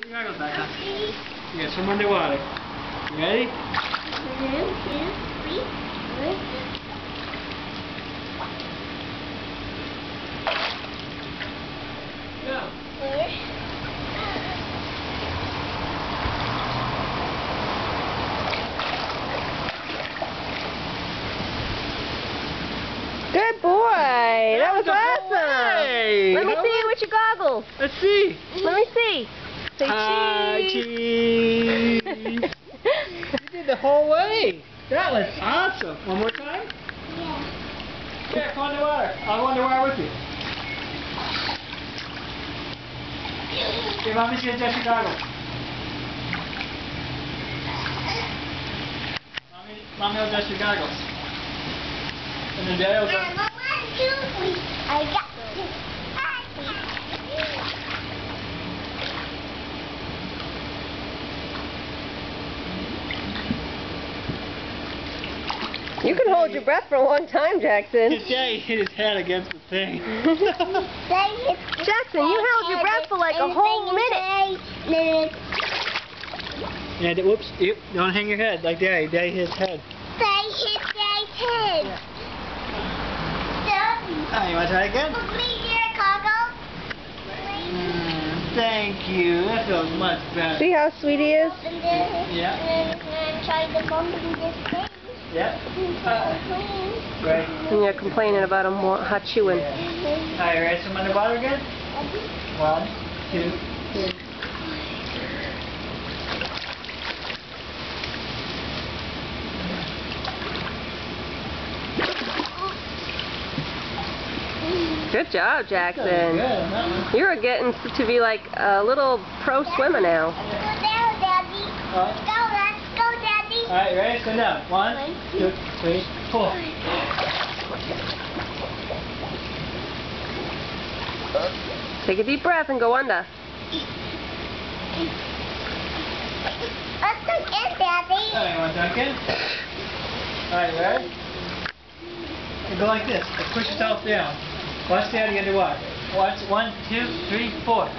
Put your goggles back on. You gotta swim underwater. You ready? 1, 2, 3, 4. Go. Good boy. That was awesome. Way. Let me see you with your goggles. Let's see. Let me see. Say Hi, cheese. cheese. You did the whole way. That was awesome. One more time? Yeah. Yeah, come underwater. I'll go underwater with you. Okay, Mommy's gonna adjust your goggles. Mommy will adjust your goggles. And then Daddy will go. 1, 2, 3. I got you. You can hold your breath for a long time, Jackson. His daddy hit his head against the thing. Jackson, you held your breath for like a whole minute. Yeah, whoops. Yep, don't hang your head like Daddy. Daddy hit his head. They hit Daddy's head. Oh, you want to try again? Thank you. That feels much better. See how sweet he is? Yeah. And then try the bump in this thing. Yeah. Right. And you're complaining about him hot chewing. Alright, ready to swim underwater again? 1, 2, 3. Good job, Jackson. Good, huh? You're getting to be like a little pro swimmer now. Go down, Daddy. Let's go, Daddy. Alright, ready? Go down. 1, 2, 3, 4. Take a deep breath and go under. Let's go in, Daddy. Alright, you want to dunk in? Alright, ready? And go like this. Push yourself down. Watch Daddy underwater. Watch. 1, 2, 3, 4.